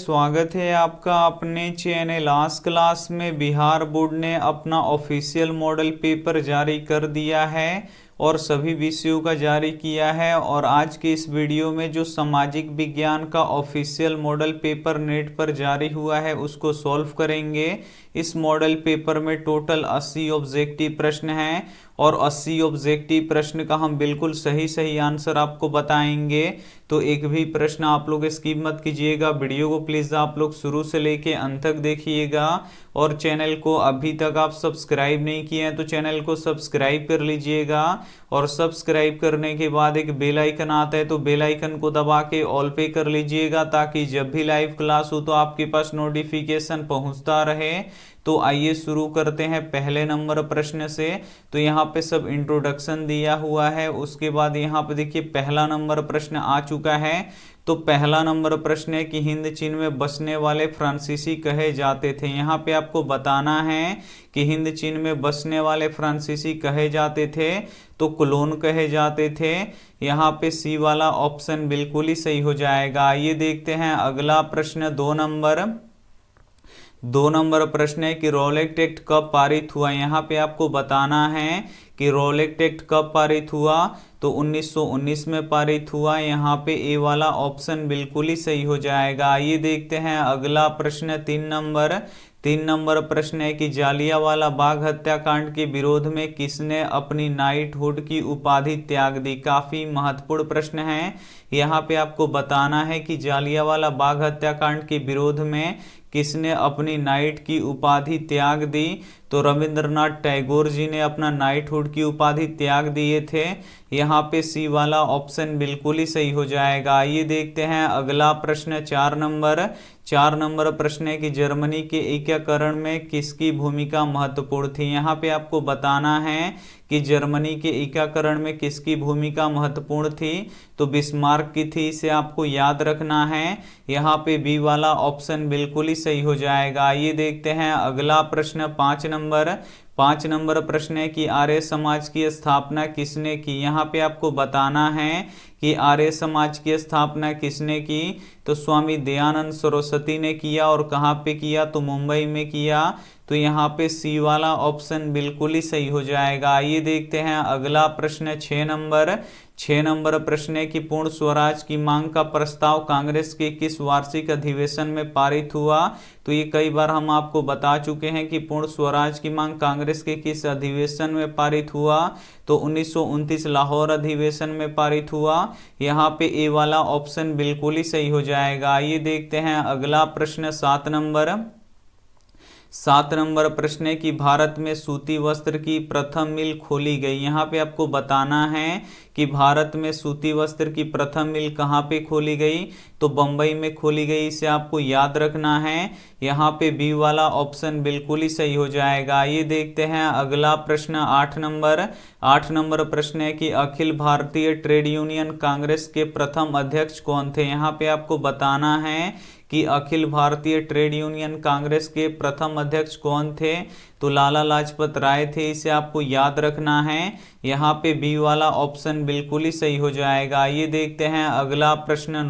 स्वागत है आपका अपने चैनल आज क्लास में। बिहार बोर्ड ने अपना ऑफिशियल मॉडल पेपर जारी कर दिया है और सभी विषयों का जारी किया है। और आज के इस वीडियो में जो सामाजिक विज्ञान का ऑफिशियल मॉडल पेपर नेट पर जारी हुआ है उसको सॉल्व करेंगे। इस मॉडल पेपर में टोटल 80 ऑब्जेक्टिव प्रश्न हैं और 80 ऑब्जेक्टिव प्रश्न का हम बिल्कुल सही आंसर आपको बताएंगे। तो एक भी प्रश्न आप लोग स्किप मत कीजिएगा। वीडियो को प्लीज़ आप लोग शुरू से लेके अंत तक देखिएगा। और चैनल को अभी तक आप सब्सक्राइब नहीं किए हैं तो चैनल को सब्सक्राइब कर लीजिएगा। और सब्सक्राइब करने के बाद एक बेल आइकन आता है तो बेल आइकन को दबा के ऑल पे कर लीजिएगा, ताकि जब भी लाइव क्लास हो तो आपके पास नोटिफिकेशन पहुंचता रहे। तो आइए शुरू करते हैं पहले नंबर प्रश्न से। तो यहाँ पे सब इंट्रोडक्शन दिया हुआ है। उसके बाद यहाँ पे देखिए पहला नंबर प्रश्न आ चुका है। तो पहला नंबर प्रश्न है कि हिंद चीन में बसने वाले फ्रांसीसी कहे जाते थे। यहाँ पे आपको बताना है कि हिंद चीन में बसने वाले फ्रांसीसी कहे जाते थे तो क्लोन कहे जाते थे। यहाँ पे सी वाला ऑप्शन बिल्कुल ही सही हो जाएगा। ये देखते हैं अगला प्रश्न दो नंबर प्रश्न है कि रॉलेट एक्ट कब पारित हुआ। यहाँ पे आपको बताना है कि रॉलेट एक्ट कब पारित हुआ। तो 1919 में पारित हुआ। यहाँ पे ए वाला ऑप्शन बिल्कुल ही सही हो जाएगा। ये देखते हैं अगला प्रश्न तीन नंबर प्रश्न है कि जालियांवाला बाग हत्याकांड के विरोध में किसने अपनी नाइटहुड की उपाधि त्याग दी। काफी महत्वपूर्ण प्रश्न है। यहाँ पे आपको बताना है कि जालियांवाला बाग हत्याकांड के विरोध में किसने अपनी नाइट की उपाधि त्याग दी। तो रविंद्रनाथ टैगोर जी ने अपना नाइटहुड की उपाधि त्याग दिए थे। यहाँ पे सी वाला ऑप्शन बिल्कुल ही सही हो जाएगा। ये देखते हैं अगला प्रश्न चार नंबर प्रश्न है कि जर्मनी के एकीकरण में किसकी भूमिका महत्वपूर्ण थी। यहाँ पे आपको बताना है कि जर्मनी के एकीकरण में किसकी भूमिका महत्वपूर्ण थी। तो बिस्मार्क की थी, इसे आपको याद रखना है। यहाँ पे बी वाला ऑप्शन बिल्कुल ही सही हो जाएगा। ये देखते हैं अगला प्रश्न पाँच नंबर प्रश्न है कि आर्य समाज की स्थापना किसने की। यहाँ पे आपको बताना है कि आर्य समाज की स्थापना किसने की। तो स्वामी दयानंद सरस्वती ने किया। और कहाँ पे किया, तो मुंबई में किया। तो यहाँ पे सी वाला ऑप्शन बिल्कुल ही सही हो जाएगा। ये देखते हैं अगला प्रश्न छह नंबर प्रश्न है कि पूर्ण स्वराज की मांग का प्रस्ताव कांग्रेस के किस वार्षिक अधिवेशन में पारित हुआ। तो ये कई बार हम आपको बता चुके हैं कि पूर्ण स्वराज की मांग कांग्रेस के किस अधिवेशन में पारित हुआ। तो 1929 लाहौर अधिवेशन में पारित हुआ। यहाँ पे ए वाला ऑप्शन बिल्कुल ही सही हो जाएगा। ये देखते हैं अगला प्रश्न सात नंबर प्रश्न है कि भारत में सूती वस्त्र की प्रथम मिल खोली गई। यहाँ पे आपको बताना है कि भारत में सूती वस्त्र की प्रथम मिल कहाँ पे खोली गई। तो बम्बई में खोली गई, इसे आपको याद रखना है। यहाँ पे बी वाला ऑप्शन बिल्कुल ही सही हो जाएगा। ये देखते हैं अगला प्रश्न आठ नंबर प्रश्न है कि अखिल भारतीय ट्रेड यूनियन कांग्रेस के प्रथम अध्यक्ष कौन थे। यहाँ पे आपको बताना है कि अखिल भारतीय ट्रेड यूनियन कांग्रेस के प्रथम अध्यक्ष कौन थे। तो लाला लाजपत राय थे, इसे आपको याद रखना है। यहाँ पे बी वाला ऑप्शन बिल्कुल ही सही हो जाएगा। ये देखते हैं अगला प्रश्न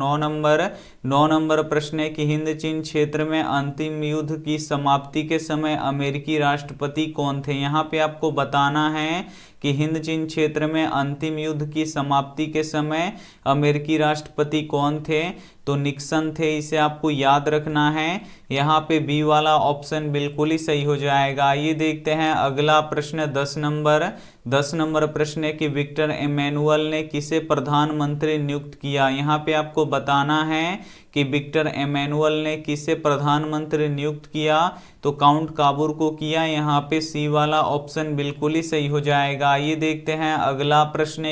नौ नंबर प्रश्न है कि हिंद चीन क्षेत्र में अंतिम युद्ध की समाप्ति के समय अमेरिकी राष्ट्रपति कौन थे। यहाँ पे आपको बताना है कि हिंद चीन क्षेत्र में अंतिम युद्ध की समाप्ति के समय अमेरिकी राष्ट्रपति कौन थे। तो निक्सन थे, इसे आपको याद रखना है। यहाँ पे बी वाला ऑप्शन बिल्कुल ही सही हो जाएगा। ये देखते हैं अगला प्रश्न 10 नंबर प्रश्न है कि विक्टर एमेनुअल ने किसे प्रधानमंत्री नियुक्त किया। यहाँ पे आपको बताना है कि विक्टर एमेनुअल ने किसे प्रधानमंत्री नियुक्त किया। तो काउंट काबूर को किया। यहाँ पे सी वाला ऑप्शन बिल्कुल ही सही हो जाएगा। ये देखते हैं अगला प्रश्न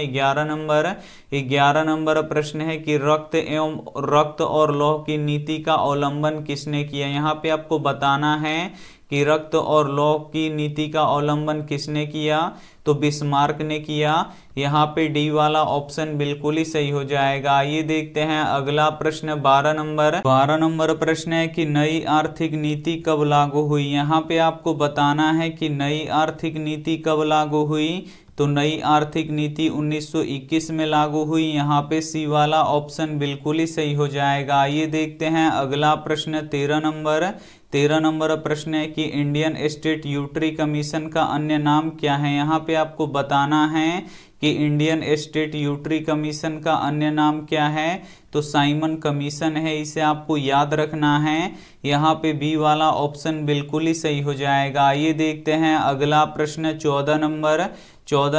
11 नंबर प्रश्न है कि रक्त और लौह की नीति का अवलंबन किसने किया। यहाँ पे आपको बताना है कि रक्त और लौह की नीति का अवलंबन किसने किया। तो बिस्मार्क ने किया। यहाँ पे डी वाला ऑप्शन बिल्कुल ही सही हो जाएगा। ये देखते हैं अगला प्रश्न 12 नंबर प्रश्न है कि नई आर्थिक नीति कब लागू हुई। यहाँ पे आपको बताना है कि नई आर्थिक नीति कब लागू हुई। तो नई आर्थिक नीति 1921 में लागू हुई। यहाँ पे सी वाला ऑप्शन बिल्कुल ही सही हो जाएगा। आइए देखते हैं अगला प्रश्न 13 नंबर प्रश्न है कि इंडियन स्टेट यूटरी कमीशन का अन्य नाम क्या है। यहाँ पे आपको बताना है कि इंडियन स्टेट यूटरी कमीशन का अन्य नाम क्या है, तो साइमन कमीशन है, इसे आपको याद रखना है। यहाँ पे बी वाला ऑप्शन बिल्कुल ही सही हो जाएगा। ये देखते हैं अगला प्रश्न 14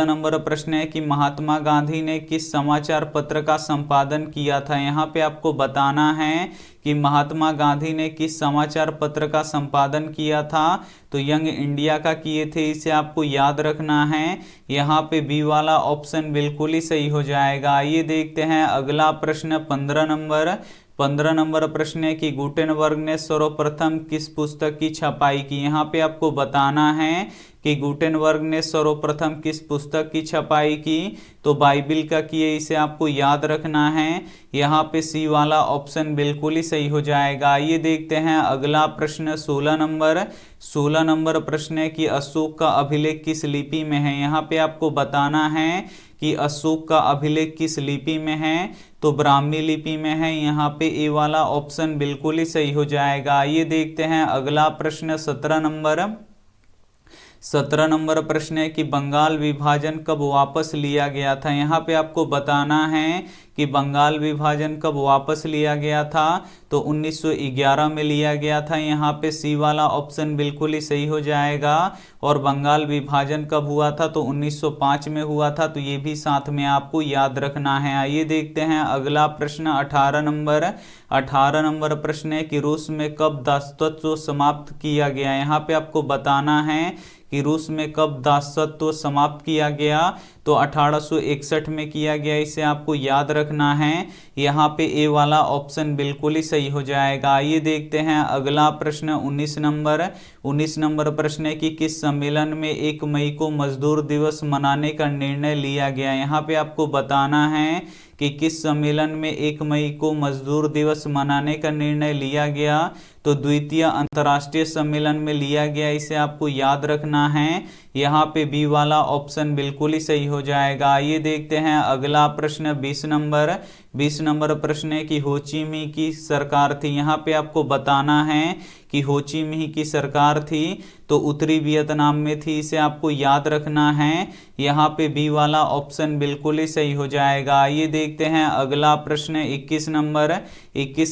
नंबर प्रश्न है कि महात्मा गांधी ने किस समाचार पत्र का संपादन किया था। यहाँ पे आपको बताना है कि महात्मा गांधी ने किस समाचार पत्र का संपादन किया था, तो यंग इंडिया का किए थे, इसे आपको याद रखना है। यहाँ पे बी वाला ऑप्शन बिल्कुल ही सही हो जाएगा। ये देखते हैं अगला प्रश्न 15 नंबर प्रश्न है कि गुटेनबर्ग ने सर्वप्रथम किस पुस्तक की छपाई की। यहाँ पे आपको बताना है कि गुटेनबर्ग ने सर्वप्रथम किस पुस्तक की छपाई की, तो बाइबिल का किए, इसे आपको याद रखना है। यहाँ पे सी वाला ऑप्शन बिल्कुल ही सही हो जाएगा। ये देखते हैं अगला प्रश्न 16 नंबर प्रश्न है कि अशोक का अभिलेख किस लिपि में है। यहाँ पे आपको बताना है कि अशोक का अभिलेख किस लिपि में है, तो ब्राह्मी लिपि में है। यहाँ पे ए वाला ऑप्शन बिल्कुल ही सही हो जाएगा। ये देखते हैं अगला प्रश्न 17 नंबर प्रश्न है कि बंगाल विभाजन कब वापस लिया गया था। यहाँ पे आपको बताना है कि बंगाल विभाजन कब वापस लिया गया था, तो 1911 में लिया गया था। यहाँ पे सी वाला ऑप्शन बिल्कुल ही सही हो जाएगा। और बंगाल विभाजन कब हुआ था, तो 1905 में हुआ था, तो ये भी साथ में आपको याद रखना है। आइए देखते हैं अगला प्रश्न 18 नंबर प्रश्न है कि रूस में कब दासत्व समाप्त किया गया। यहाँ पे आपको बताना है कि रूस में कब दासत्व समाप्त किया गया, तो 1861 में किया गया, इसे आपको याद रखना है। यहाँ पे ए वाला ऑप्शन बिल्कुल ही सही हो जाएगा। ये देखते हैं अगला प्रश्न 19 नंबर प्रश्न है कि किस सम्मेलन में 1 मई को मजदूर दिवस मनाने का निर्णय लिया गया। यहाँ पे आपको बताना है कि किस सम्मेलन में 1 मई को मजदूर दिवस मनाने का निर्णय लिया गया, तो द्वितीय अंतर्राष्ट्रीय सम्मेलन में लिया गया, इसे आपको याद रखना है। यहाँ पे बी वाला ऑप्शन बिल्कुल ही सही हो जाएगा। ये देखते हैं अगला प्रश्न 20 नंबर प्रश्न है कि होची मिन्ह की सरकार थी। यहाँ पे आपको बताना है कि होची मिन्ह की सरकार थी, तो उत्तरी वियतनाम में थी, इसे आपको याद रखना है। यहाँ पे बी वाला ऑप्शन बिल्कुल ही सही हो जाएगा। ये देखते हैं अगला प्रश्न 21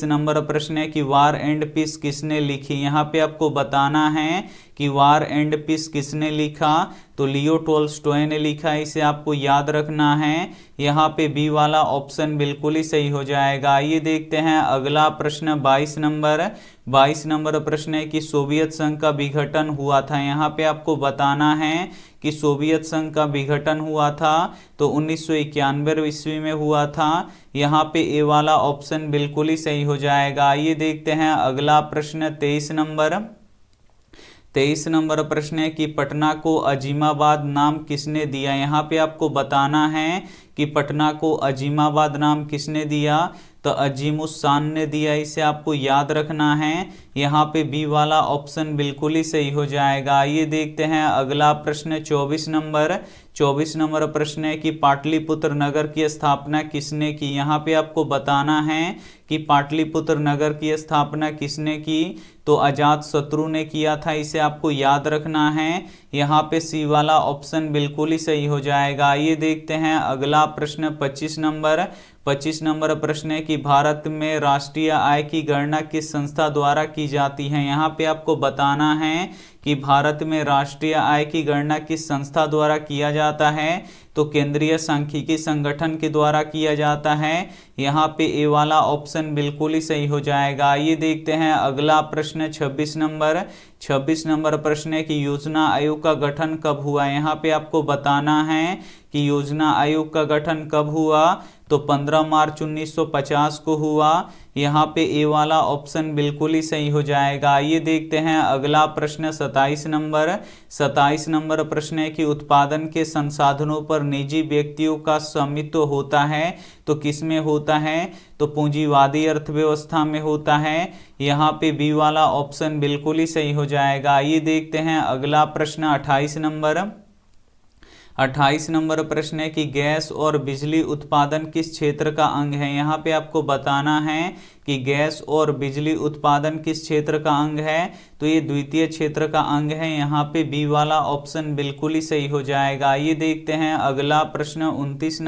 नंबर प्रश्न है कि वार एंड पीस किसने लिखी। यहाँ पे आपको बताना है कि वार एंड पीस किसने लिखा, तो लियो टोल्स्टॉय ने लिखा, इसे आपको याद रखना है। यहाँ पे बी वाला ऑप्शन बिल्कुल ही सही हो जाएगा। ये देखते हैं अगला प्रश्न 22 नंबर प्रश्न है कि सोवियत संघ का विघटन हुआ था। यहाँ पे आपको बताना है कि सोवियत संघ का विघटन हुआ था, तो 1991 ईस्वी में हुआ था। यहाँ पे ए वाला ऑप्शन बिल्कुल ही सही हो जाएगा। ये देखते हैं अगला प्रश्न 23 नंबर प्रश्न है कि पटना को अजीमाबाद नाम किसने दिया। यहाँ पे आपको बताना है कि पटना को अजीमाबाद नाम किसने दिया, तो अजीमुस्सान ने दिया, इसे आपको याद रखना है। यहाँ पे बी वाला ऑप्शन बिल्कुल ही सही हो जाएगा। ये देखते हैं अगला प्रश्न 24 नंबर प्रश्न है कि पाटलिपुत्र नगर की स्थापना किसने की। यहाँ पे आपको बताना है कि पाटलिपुत्र नगर की स्थापना किसने की, तो अजातशत्रु ने किया था, इसे आपको याद रखना है। यहाँ पे सी वाला ऑप्शन बिल्कुल ही सही हो जाएगा। ये देखते हैं अगला प्रश्न 25 नंबर प्रश्न है कि भारत में राष्ट्रीय आय की गणना किस संस्था द्वारा की जाती है। यहाँ पे आपको बताना है कि भारत में राष्ट्रीय आय की गणना किस संस्था द्वारा किया जाता है, तो केंद्रीय सांख्यिकी संगठन के द्वारा किया जाता है। यहाँ पे ए वाला ऑप्शन बिल्कुल ही सही हो जाएगा। ये देखते हैं अगला प्रश्न 26 नंबर प्रश्न है कि योजना आयोग का गठन कब हुआ। यहाँ पे आपको बताना है कि योजना आयोग का गठन कब हुआ, तो 15 मार्च 1950 को हुआ। यहाँ पे ए वाला ऑप्शन बिल्कुल ही सही हो जाएगा। ये देखते हैं अगला प्रश्न 27 नंबर प्रश्न है कि उत्पादन के संसाधनों पर निजी व्यक्तियों का स्वामित्व होता है, तो किसमें होता है, तो पूंजीवादी अर्थव्यवस्था में होता है। यहाँ पे बी वाला ऑप्शन बिल्कुल ही सही हो जाएगा। ये देखते हैं अगला प्रश्न 28 28 नंबर प्रश्न है कि गैस और बिजली उत्पादन किस क्षेत्र का अंग है। यहाँ पे आपको बताना है कि गैस और बिजली उत्पादन किस क्षेत्र का अंग है, तो ये द्वितीय क्षेत्र का अंग है। यहाँ पे बी वाला ऑप्शन बिल्कुल ही सही हो जाएगा। ये देखते हैं अगला प्रश्न 29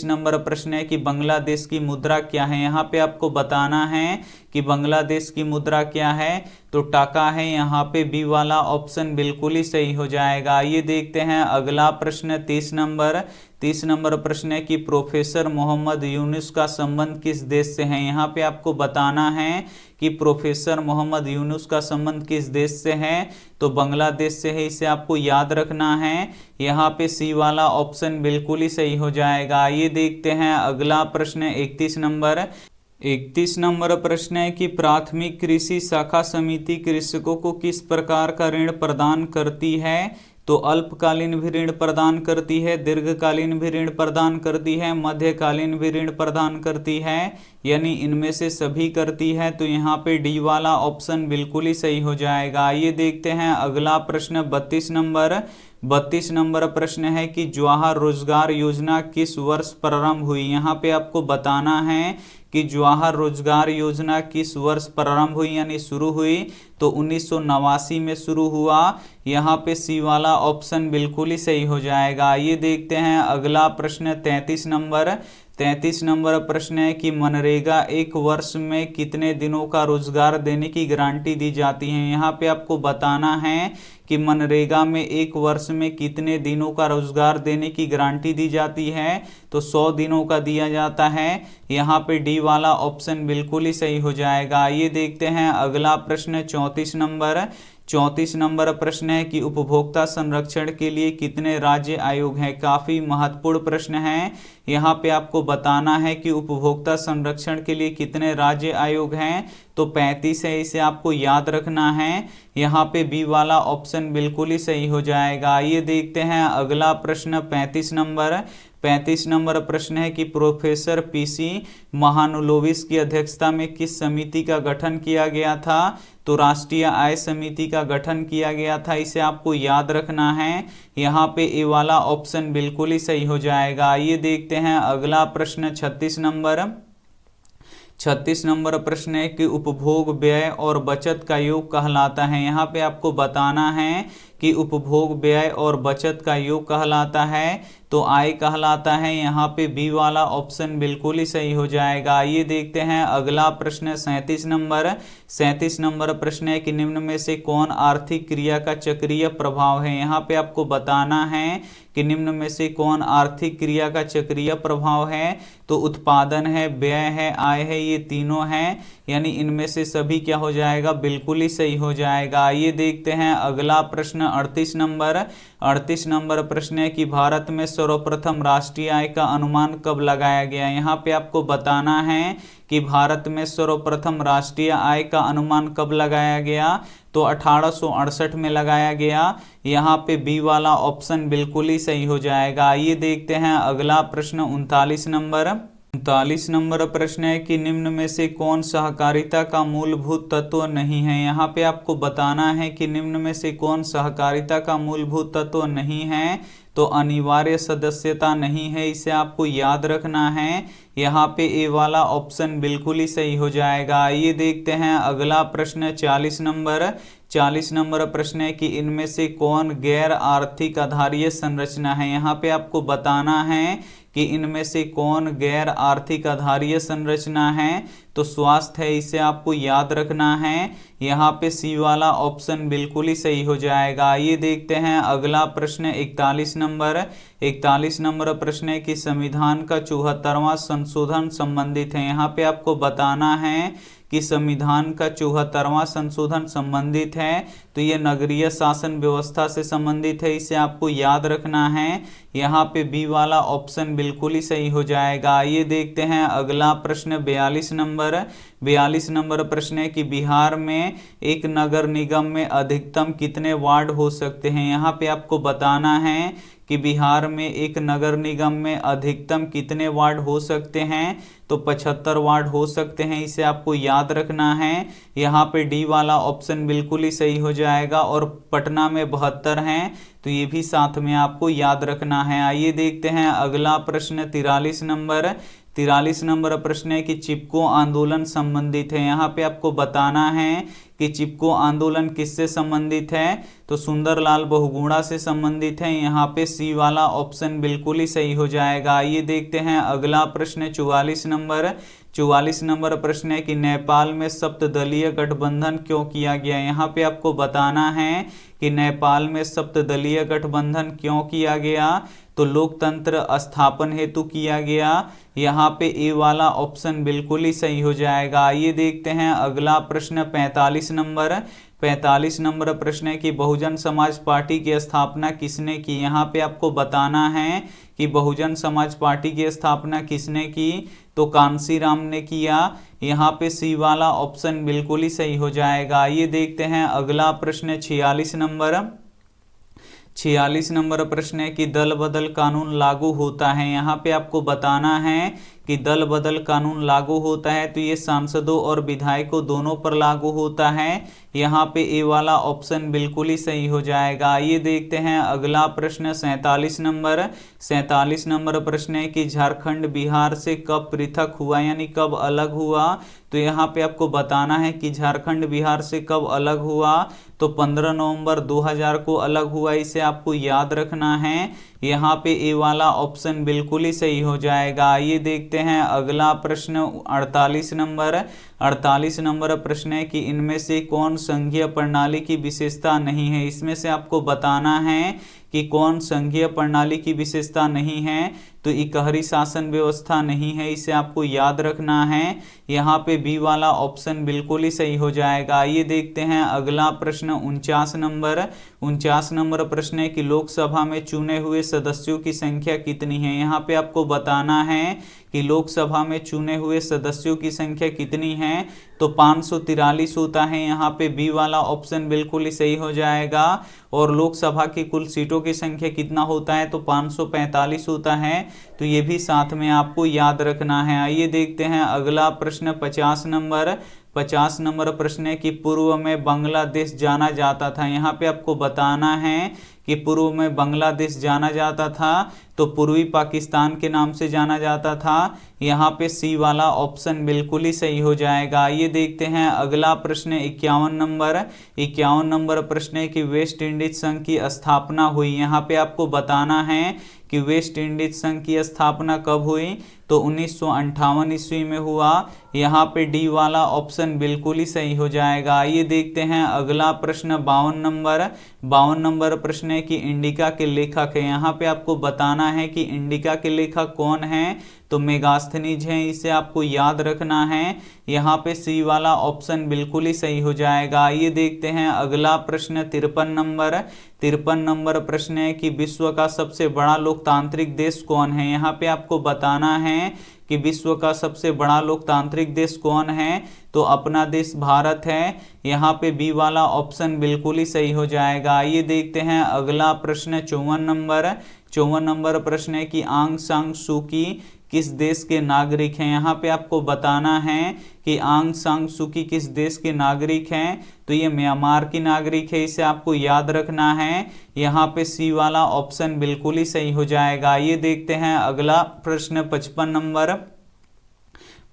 नंबर प्रश्न है कि बांग्लादेश की मुद्रा क्या है। यहाँ पे आपको बताना है कि बांग्लादेश की मुद्रा क्या है, तो टाका है। यहाँ पे बी वाला ऑप्शन बिल्कुल ही सही हो जाएगा। ये देखते हैं अगला प्रश्न 30 नंबर प्रश्न है कि प्रोफेसर मोहम्मद यूनुस का संबंध किस देश से है। यहाँ पे आपको बताना है कि प्रोफेसर मोहम्मद यूनुस का संबंध किस देश से है, तो बांग्लादेश से है। इसे आपको याद रखना है। यहाँ पे सी वाला ऑप्शन बिल्कुल ही सही हो जाएगा। ये देखते हैं अगला प्रश्न 31 नंबर प्रश्न है कि प्राथमिक कृषि शाखा समिति कृषकों को किस प्रकार का ऋण प्रदान करती है, तो अल्पकालीन भी ऋण प्रदान करती है, दीर्घकालीन भी ऋण प्रदान करती है, मध्यकालीन भी ऋण प्रदान करती है, यानी इनमें से सभी करती है। तो यहाँ पे डी वाला ऑप्शन बिल्कुल ही सही हो जाएगा। ये देखते हैं अगला प्रश्न 32 नंबर प्रश्न है कि जवाहर रोजगार योजना किस वर्ष प्रारंभ हुई। यहाँ पे आपको बताना है कि जवाहर रोजगार योजना किस वर्ष प्रारंभ हुई, यानी शुरू हुई, तो 1989 में शुरू हुआ। यहाँ पे सी वाला ऑप्शन बिल्कुल ही सही हो जाएगा। ये देखते हैं अगला प्रश्न 33 नंबर प्रश्न है कि मनरेगा एक वर्ष में कितने दिनों का रोजगार देने की गारंटी दी जाती है। यहाँ पे आपको बताना है कि मनरेगा में एक वर्ष में कितने दिनों का रोजगार देने की गारंटी दी जाती है, तो 100 दिनों का दिया जाता है। यहाँ पे डी वाला ऑप्शन बिल्कुल ही सही हो जाएगा। ये देखते हैं अगला प्रश्न 34 नंबर प्रश्न है कि उपभोक्ता संरक्षण के लिए कितने राज्य आयोग हैं। काफी महत्वपूर्ण प्रश्न है। यहाँ पे आपको बताना है कि उपभोक्ता संरक्षण के लिए कितने राज्य आयोग हैं, तो 35 है। इसे आपको याद रखना है। यहाँ पे बी वाला ऑप्शन बिल्कुल ही सही हो जाएगा। ये देखते हैं अगला प्रश्न 35 नंबर प्रश्न है कि प्रोफेसर पीसी महानुलोविस की अध्यक्षता में किस समिति का गठन किया गया था, तो राष्ट्रीय आय समिति का गठन किया गया था। इसे आपको याद रखना है। यहाँ पे ए वाला ऑप्शन बिल्कुल ही सही हो जाएगा। ये देखते हैं अगला प्रश्न 36 नंबर प्रश्न है कि उपभोग व्यय और बचत का योग कहलाता है। यहाँ पे आपको बताना है कि उपभोग व्यय और बचत का योग कहलाता है, तो आय कहलाता है। यहाँ पे बी वाला ऑप्शन बिल्कुल ही सही हो जाएगा। ये देखते हैं अगला प्रश्न 37 नंबर प्रश्न है कि निम्न में से कौन आर्थिक क्रिया का चक्रीय प्रभाव है। यहाँ पे आपको बताना है कि निम्न में से कौन आर्थिक क्रिया का चक्रीय प्रभाव है, तो उत्पादन है, व्यय है, आय है, ये तीनों हैं, यानी इनमें से सभी क्या हो जाएगा, बिल्कुल ही सही हो जाएगा। ये देखते हैं अगला प्रश्न 38 नंबर प्रश्न है कि भारत में सर्वप्रथम राष्ट्रीय आय का अनुमान कब लगाया गया। यहाँ पे आपको बताना है कि भारत में सर्वप्रथम राष्ट्रीय आय का अनुमान कब लगाया गया, तो 1868 में लगाया गया। यहाँ पे बी वाला ऑप्शन बिल्कुल ही सही हो जाएगा। ये देखते हैं अगला प्रश्न 39 नंबर प्रश्न है कि निम्न में से कौन सहकारिता का मूलभूत तत्व नहीं है। यहाँ पे आपको बताना है कि निम्न में से कौन सहकारिता का मूलभूत तत्व नहीं है, तो अनिवार्य सदस्यता नहीं है। इसे आपको याद रखना है। यहाँ पे ए वाला ऑप्शन बिल्कुल ही सही हो जाएगा। ये देखते हैं अगला प्रश्न 40 नंबर प्रश्न है कि इनमें से कौन गैर आर्थिक आधारीय संरचना है। यहाँ पे आपको बताना है कि इनमें से कौन गैर आर्थिक आधारीय संरचना है, तो स्वास्थ्य है। इसे आपको याद रखना है। यहाँ पे सी वाला ऑप्शन बिल्कुल ही सही हो जाएगा। ये देखते हैं अगला प्रश्न 41 नंबर प्रश्न है कि संविधान का 74वां संशोधन संबंधित है। यहाँ पे आपको बताना है कि संविधान का 74वां संशोधन संबंधित है, तो ये नगरीय शासन व्यवस्था से संबंधित है। इसे आपको याद रखना है। यहाँ पे बी वाला ऑप्शन बिल्कुल ही सही हो जाएगा। ये देखते हैं अगला प्रश्न 42 नंबर प्रश्न है कि बिहार में एक नगर निगम में अधिकतम कितने वार्ड हो सकते हैं। यहाँ पे आपको बताना है कि बिहार में एक नगर निगम में अधिकतम कितने वार्ड हो सकते हैं, तो 75 वार्ड हो सकते हैं, इसे आपको याद रखना है। यहाँ पे डी वाला ऑप्शन बिल्कुल ही सही हो जाएगा। और पटना में 72 हैं, तो ये भी साथ में आपको याद रखना है। आइए देखते हैं अगला प्रश्न 43 नंबर। 43 नंबर प्रश्न है कि चिपको आंदोलन संबंधित है। यहाँ पे आपको बताना है कि चिपको आंदोलन किससे संबंधित है, तो सुंदरलाल बहुगुणा से संबंधित है। यहाँ पे सी वाला ऑप्शन बिल्कुल ही सही हो जाएगा। आइए देखते हैं अगला प्रश्न 44 नंबर। 44 नंबर प्रश्न है कि नेपाल में सप्तदलीय गठबंधन क्यों किया गया। यहाँ पे आपको बताना है कि नेपाल में सप्तदलीय गठबंधन क्यों किया गया, तो लोकतंत्र स्थापन हेतु किया गया। यहाँ पे ए वाला ऑप्शन बिल्कुल ही सही हो जाएगा। आइए देखते हैं अगला प्रश्न 45 नंबर। 45 नंबर प्रश्न है कि बहुजन समाज पार्टी की स्थापना किसने की। यहाँ पे आपको बताना है कि बहुजन समाज पार्टी की स्थापना किसने की, तो कांशीराम ने किया। यहाँ पे सी वाला ऑप्शन बिल्कुल ही सही हो जाएगा। ये देखते हैं अगला प्रश्न 46 नंबर। 46 नंबर प्रश्न है कि दल बदल कानून लागू होता है। यहाँ पे आपको बताना है कि दल बदल कानून लागू होता है, तो ये सांसदों और विधायकों दोनों पर लागू होता है। यहाँ पे ए वाला ऑप्शन बिल्कुल ही सही हो जाएगा। ये देखते हैं अगला प्रश्न 47 नंबर। 47 नंबर प्रश्न है कि झारखंड बिहार से कब पृथक हुआ, यानी कब अलग हुआ, तो यहाँ पे आपको बताना है कि झारखंड बिहार से कब अलग हुआ, तो 15 नवंबर 2000 को अलग हुआ, इसे आपको याद रखना है। यहाँ पे ए वाला ऑप्शन बिल्कुल ही सही हो जाएगा। ये देखते हैं अगला प्रश्न 48 नंबर। 48 नंबर प्रश्न है कि इनमें से कौन संघीय प्रणाली की विशेषता नहीं है। इसमें से आपको बताना है कि कौन संघीय प्रणाली की विशेषता नहीं है, तो इकहरी शासन व्यवस्था नहीं है, इसे आपको याद रखना है। यहाँ पे बी वाला ऑप्शन बिल्कुल ही सही हो जाएगा। ये देखते हैं अगला प्रश्न 49 नंबर। 49 नंबर प्रश्न है कि लोकसभा में चुने हुए सदस्यों की संख्या कितनी है। यहाँ पे आपको बताना है कि लोकसभा में चुने हुए सदस्यों की संख्या कितनी है, तो 543 होता है। यहाँ पे बी वाला ऑप्शन बिल्कुल ही सही हो जाएगा। और लोकसभा की कुल सीटों की संख्या कितना होता है, तो 545 होता है, तो ये भी साथ में आपको याद रखना है। आइए देखते हैं अगला प्रश्न 50 नंबर। 50 नंबर प्रश्न है कि पूर्व में बांग्लादेश जाना जाता था। यहाँ पे आपको बताना है कि पूर्व में बांग्लादेश जाना जाता था, तो पूर्वी पाकिस्तान के नाम से जाना जाता था। यहाँ पे सी वाला ऑप्शन बिल्कुल ही सही हो जाएगा। ये देखते हैं अगला प्रश्न 51 नंबर। 51 नंबर प्रश्न है कि वेस्ट इंडीज संघ की स्थापना हुई। यहाँ पे आपको बताना है कि वेस्ट इंडीज संघ की स्थापना कब हुई, तो 1958 ईस्वी में हुआ। यहाँ पे डी वाला ऑप्शन बिल्कुल ही सही हो जाएगा। ये देखते हैं अगला प्रश्न 52 नंबर। 52 नंबर प्रश्न है कि इंडिका के लेखक है। यहाँ पे आपको बताना है कि इंडिका के लेखक कौन है, तो मेगास्थनीज हैं, इसे आपको याद रखना है। यहाँ पे सी वाला ऑप्शन बिल्कुल ही सही हो जाएगा। ये देखते हैं अगला प्रश्न 53 नंबर। 53 नंबर प्रश्न है कि विश्व का सबसे बड़ा लोकतांत्रिक देश कौन है। यहाँ पे आपको बताना है कि विश्व का सबसे बड़ा लोकतांत्रिक देश कौन है, तो अपना देश भारत है। यहाँ पे बी वाला ऑप्शन बिल्कुल ही सही हो जाएगा। ये देखते हैं अगला प्रश्न 54 नंबर। 54 नंबर प्रश्न है कि आंग सांग सू की किस देश के नागरिक हैं। यहाँ पे आपको बताना है कि आंग सांग सू की किस देश के नागरिक हैं, तो ये म्यांमार की नागरिक है, इसे आपको याद रखना है। यहाँ पे सी वाला ऑप्शन बिल्कुल ही सही हो जाएगा। ये देखते हैं अगला प्रश्न 55 नंबर।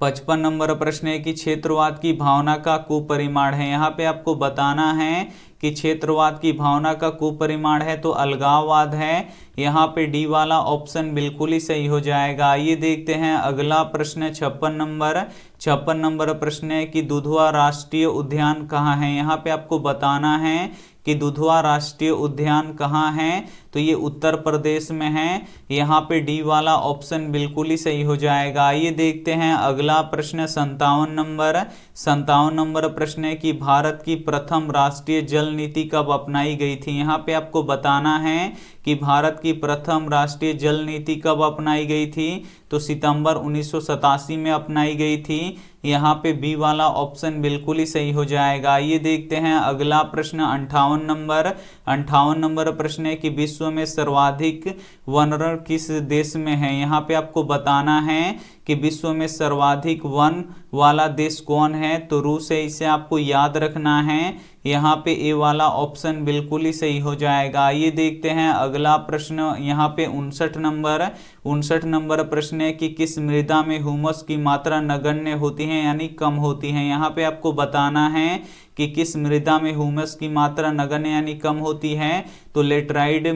55 नंबर प्रश्न है कि क्षेत्रवाद की भावना का कुपरिमाण है। यहाँ पे आपको बताना है कि क्षेत्रवाद की भावना का कुपरिमाण है, तो अलगाववाद है। यहाँ पे डी वाला ऑप्शन बिल्कुल ही सही हो जाएगा। ये देखते हैं अगला प्रश्न 56 नंबर। 56 नंबर प्रश्न है कि दुधवा राष्ट्रीय उद्यान कहाँ है। यहाँ पे आपको बताना है कि दुधवा राष्ट्रीय उद्यान कहाँ है, तो ये उत्तर प्रदेश में है। यहाँ पे डी वाला ऑप्शन बिल्कुल ही सही हो जाएगा। ये देखते हैं अगला प्रश्न 57 नंबर। 57 नंबर प्रश्न है कि भारत की प्रथम राष्ट्रीय जल नीति कब अपनाई गई थी। यहाँ पे आपको बताना है कि भारत की प्रथम राष्ट्रीय जल नीति कब अपनाई गई थी, तो सितंबर 1987 में अपनाई गई थी। यहाँ पे बी वाला ऑप्शन बिल्कुल ही सही हो जाएगा। ये देखते हैं अगला प्रश्न 58 नंबर प्रश्न है कि विश्व में सर्वाधिक वन किस देश में है। यहाँ पे आपको बताना है कि विश्व में सर्वाधिक वन वाला देश कौन है, तो रूस है, इसे आपको याद रखना है। यहाँ पे ए वाला ऑप्शन बिल्कुल ही सही हो जाएगा। ये देखते हैं अगला प्रश्न यहाँ पे 59 नंबर प्रश्न है कि किस मृदा में ह्यूमस की मात्रा नगण्य होती है यानी कम होती है। यहाँ पे आपको बताना है कि किस मृदा में ह्यूमस की मात्रा नगण्य यानी कम होती है, तो लेटराइट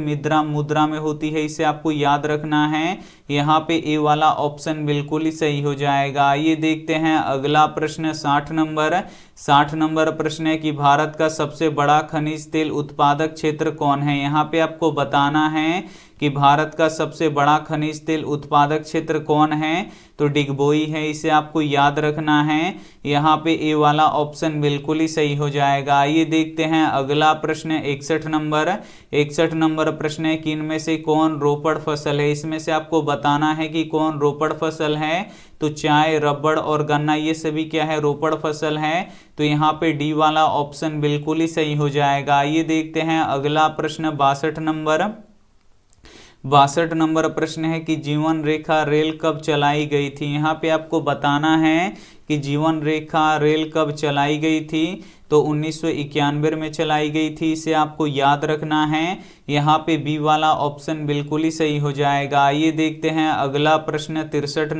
मुद्रा में होती है, इसे आपको याद रखना है। यहाँ पे ए वाला ऑप्शन बिल्कुल ही सही हो जाएगा। ये देखते हैं अगला प्रश्न 60 नंबर प्रश्न है कि भारत का सबसे बड़ा खनिज तेल उत्पादक क्षेत्र कौन है। यहाँ पे आपको बताना है कि भारत का सबसे बड़ा खनिज तेल उत्पादक क्षेत्र कौन है, तो डिगबोई है, इसे आपको याद रखना है। यहाँ पे ए वाला ऑप्शन बिल्कुल ही सही हो जाएगा। ये देखते हैं अगला प्रश्न 61 नंबर प्रश्न है कि इनमें से कौन रोपड़ फसल है। इसमें से आपको बताना है कि कौन रोपड़ फसल है, तो चाय, रबड़ और गन्ना ये सभी क्या है, रोपड़ फसल है। तो यहाँ पे डी वाला ऑप्शन बिल्कुल ही सही हो जाएगा। ये देखते हैं अगला प्रश्न 62 नंबर प्रश्न है कि जीवन रेखा रेल कब चलाई गई थी। यहाँ पे आपको बताना है कि जीवन रेखा रेल कब चलाई गई थी, तो 1991 में चलाई गई थी, इसे आपको याद रखना है। यहाँ पे बी वाला ऑप्शन बिल्कुल ही सही हो जाएगा। ये देखते हैं अगला प्रश्न 63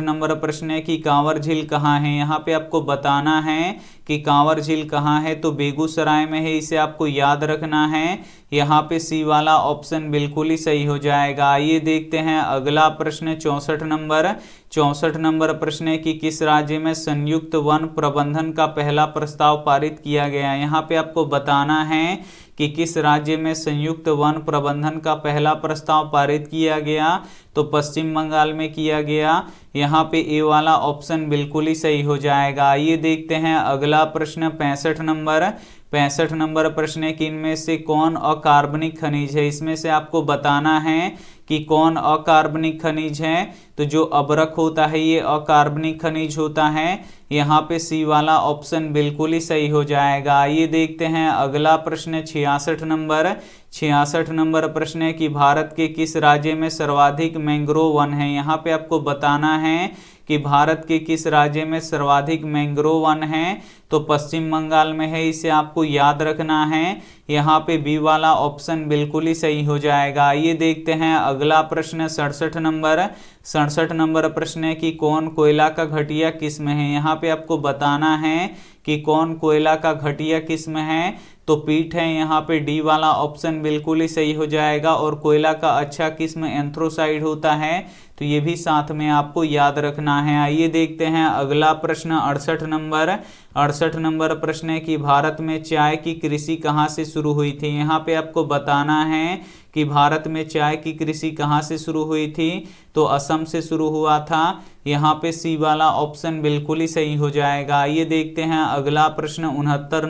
नंबर प्रश्न है कि कांवर झील कहाँ है। यहाँ पे आपको बताना है कि कांवर झील कहाँ है, तो बेगूसराय में है, इसे आपको याद रखना है। यहाँ पे सी वाला ऑप्शन बिल्कुल ही सही हो जाएगा। ये देखते हैं अगला प्रश्न 64 नंबर प्रश्न है कि किस राज्य में संयुक्त वन प्रबंधन का पहला प्रस्ताव पारित किया गया। यहाँ पे आपको बताना है कि किस राज्य में संयुक्त वन प्रबंधन का पहला प्रस्ताव पारित किया गया, तो पश्चिम बंगाल में किया गया। यहाँ पे ए वाला ऑप्शन बिल्कुल ही सही हो जाएगा। ये देखते हैं अगला प्रश्न 65 नंबर प्रश्न है कि इनमें से कौन अकार्बनिक खनिज है। इसमें से आपको बताना है कि कौन अकार्बनिक खनिज है, तो जो अभ्रक होता है ये अकार्बनिक खनिज होता है। यहाँ पे सी वाला ऑप्शन बिल्कुल ही सही हो जाएगा। ये देखते हैं अगला प्रश्न 66 नंबर प्रश्न है कि भारत के किस राज्य में सर्वाधिक मैंग्रोव वन है। यहाँ पे आपको बताना है कि भारत के किस राज्य में सर्वाधिक मैंग्रोव वन है, तो पश्चिम बंगाल में है, इसे आपको याद रखना है। यहाँ पे बी वाला ऑप्शन बिल्कुल ही सही हो जाएगा। ये देखते हैं अगला प्रश्न 67 नंबर प्रश्न है कि कौन कोयला का घटिया किस्म है। यहाँ पे आपको बताना है कि कौन कोयला का घटिया किस्म है, तो पीट है। यहाँ पे डी वाला ऑप्शन बिल्कुल ही सही हो जाएगा। और कोयला का अच्छा किस्म एंथ्रोसाइड होता है, तो ये भी साथ में आपको याद रखना है। आइए देखते हैं अगला प्रश्न 68 नंबर प्रश्न है कि भारत में चाय की कृषि कहाँ से शुरू हुई थी। यहाँ पे आपको बताना है कि भारत में चाय की कृषि कहाँ से शुरू हुई थी, तो असम से शुरू हुआ था। यहाँ पे सी वाला ऑप्शन बिल्कुल ही सही हो जाएगा। ये देखते हैं अगला प्रश्न 69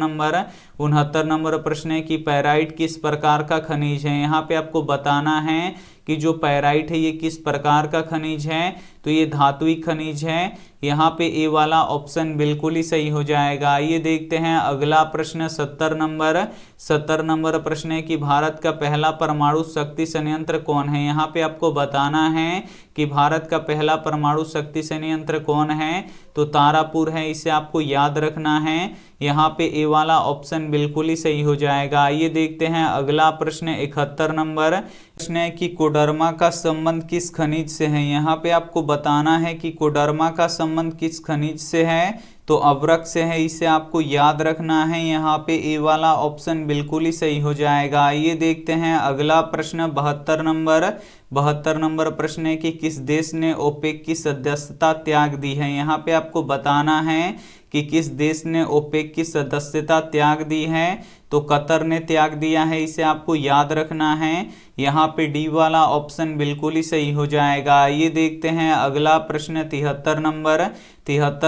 नंबर प्रश्न है कि पैराइट किस प्रकार का खनिज है। यहाँ पे आपको बताना है कि जो पैराइट है ये किस प्रकार का खनिज है, तो ये धात्विक खनिज है। यहाँ पे ए वाला ऑप्शन बिल्कुल ही सही हो जाएगा। ये देखते हैं अगला प्रश्न 70 नंबर प्रश्न है कि भारत का पहला परमाणु शक्ति संयंत्र कौन है। यहाँ पे आपको बताना है कि भारत का पहला परमाणु शक्ति संयंत्र कौन है, तो तारापुर है, इसे आपको याद रखना है। यहाँ पे ए वाला ऑप्शन बिल्कुल ही सही हो जाएगा। ये देखते हैं अगला प्रश्न 71 नंबर प्रश्न है कि कोडरमा का संबंध किस खनिज से है। यहाँ पे आपको बताना है कि कोडरमा का संबंध किस खनिज से है, तो अभ्रक से है, इसे आपको याद रखना है। यहाँ पे ए वाला ऑप्शन बिल्कुल ही सही हो जाएगा। ये देखते हैं अगला प्रश्न 72 नंबर प्रश्न है कि किस देश ने ओपेक की सदस्यता त्याग दी है। यहाँ पे आपको बताना है कि किस देश ने ओपेक की सदस्यता त्याग दी है, तो कतर ने त्याग दिया है, इसे आपको याद रखना है। यहाँ पे डी वाला ऑप्शन बिल्कुल ही सही हो जाएगा। ये देखते हैं अगला प्रश्न 73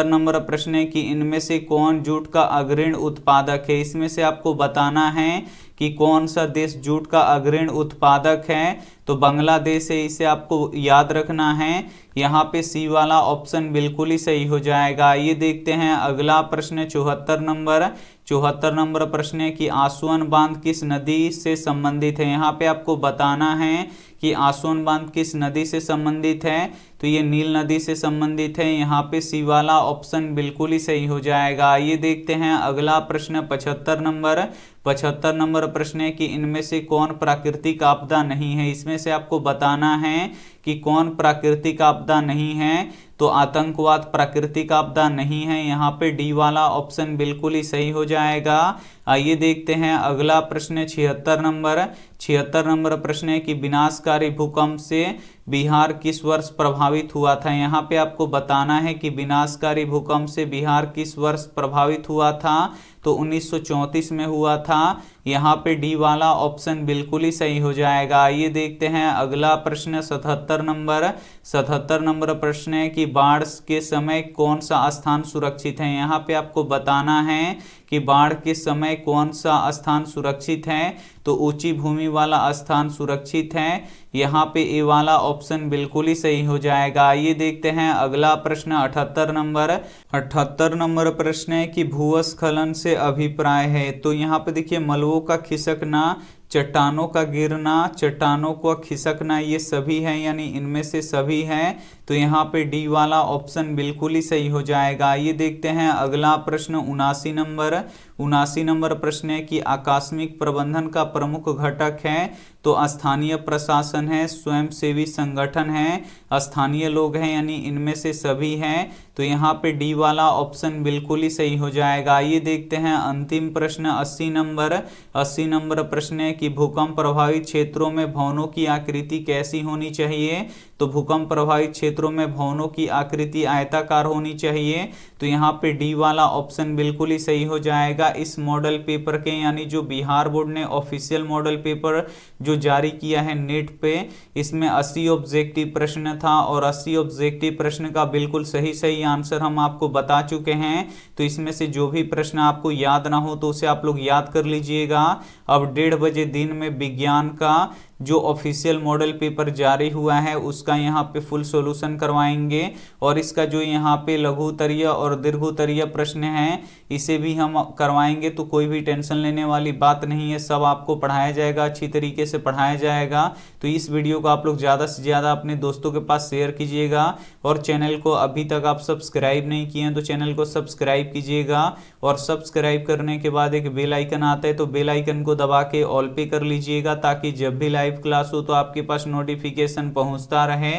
नंबर प्रश्न है कि इनमें से कौन जूट का अग्रणी उत्पादक है। इसमें से आपको बताना है कि कौन सा देश जूट का अग्रणी उत्पादक है, तो बांग्लादेश है, इसे आपको याद रखना है। यहाँ पे सी वाला ऑप्शन बिल्कुल ही सही हो जाएगा। ये देखते हैं अगला प्रश्न 74 नंबर। 74 नंबर प्रश्न है कि आसुअन बांध किस नदी से संबंधित है। यहाँ पे आपको बताना है कि आसुअन बांध किस नदी से संबंधित है, तो ये नील नदी से संबंधित है। यहाँ पे सी वाला ऑप्शन बिल्कुल ही सही हो जाएगा। ये देखते हैं अगला प्रश्न 75 नंबर। 75 नंबर प्रश्न है कि इनमें से कौन प्राकृतिक आपदा नहीं है। इसमें से आपको बताना है कि कौन प्राकृतिक आपदा नहीं है, तो आतंकवाद प्राकृतिक आपदा नहीं है। यहाँ पे डी वाला ऑप्शन बिल्कुल ही सही हो जाएगा। आइए देखते हैं अगला प्रश्न 76 नंबर। 76 नंबर प्रश्न है कि विनाशकारी भूकंप से बिहार किस वर्ष प्रभावित हुआ था। यहाँ पे आपको बताना है कि विनाशकारी भूकंप से बिहार किस वर्ष प्रभावित हुआ था, तो 1934 में हुआ था। यहाँ पे डी वाला ऑप्शन बिल्कुल ही सही हो जाएगा। ये देखते हैं अगला प्रश्न 77 नंबर। 77 नंबर प्रश्न है कि बाढ़ के समय कौन सा स्थान सुरक्षित है। यहाँ पे आपको बताना है कि बाढ़ के समय कौन सा स्थान सुरक्षित है, तो ऊंची भूमि वाला स्थान सुरक्षित है। यहाँ पे ए वाला ऑप्शन बिल्कुल ही सही हो जाएगा। ये देखते हैं अगला प्रश्न 78 नंबर। 78 नंबर प्रश्न है कि भूस्खलन से अभिप्राय है, तो यहाँ पे देखिए मलबों का खिसकना, चट्टानों का गिरना, चट्टानों को खिसकना, ये सभी हैं, यानी इनमें से सभी हैं, तो यहाँ पे डी वाला ऑप्शन बिल्कुल ही सही हो जाएगा। ये देखते हैं अगला प्रश्न 79 नंबर। 79 नंबर प्रश्न है कि आकस्मिक प्रबंधन का प्रमुख घटक है, तो स्थानीय प्रशासन है, स्वयंसेवी संगठन है, स्थानीय लोग हैं, यानी इनमें से सभी हैं, तो यहाँ पे डी वाला ऑप्शन बिल्कुल ही सही हो जाएगा। ये देखते हैं अंतिम प्रश्न 80 नंबर। 80 नंबर प्रश्न है कि भूकंप प्रभावित क्षेत्रों में भवनों की आकृति कैसी होनी चाहिए, तो भूकंप प्रभावित क्षेत्रों में भवनों की आकृति आयताकार होनी चाहिए, तो यहाँ पे डी वाला ऑप्शन बिल्कुल ही सही हो जाएगा। इस मॉडल पेपर के, यानी जो बिहार बोर्ड ने ऑफिशियल मॉडल पेपर जो जारी किया है नेट पे, इसमें 80 ऑब्जेक्टिव प्रश्न था और 80 ऑब्जेक्टिव प्रश्न का बिल्कुल सही सही आंसर हम आपको बता चुके हैं। तो इसमें से जो भी प्रश्न आपको याद ना हो तो उसे आप लोग याद कर लीजिएगा। अब 1:30 बजे दिन में विज्ञान का जो ऑफिशियल मॉडल पेपर जारी हुआ है उसका यहाँ पे फुल सॉल्यूशन करवाएंगे, और इसका जो यहाँ पे लघु उत्तरीय और दीर्घ उत्तरीय प्रश्न है इसे भी हम करवाएंगे। तो कोई भी टेंशन लेने वाली बात नहीं है, सब आपको पढ़ाया जाएगा, अच्छी तरीके से पढ़ाया जाएगा। तो इस वीडियो को आप लोग ज़्यादा से ज़्यादा अपने दोस्तों के पास शेयर कीजिएगा, और चैनल को अभी तक आप सब्सक्राइब नहीं किए हैं तो चैनल को सब्सक्राइब कीजिएगा, और सब्सक्राइब करने के बाद एक बेल आइकन आता है तो बेल आइकन को दबा के ऑल पे कर लीजिएगा, ताकि जब भी लाइव क्लास हो तो आपके पास नोटिफिकेशन पहुंचता रहे।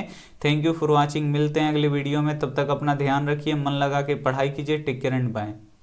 Thank you for watching. मिलते हैं अगले वीडियो में, तब तक अपना ध्यान रखिए, मन लगा के पढ़ाई कीजिए। Take care and bye.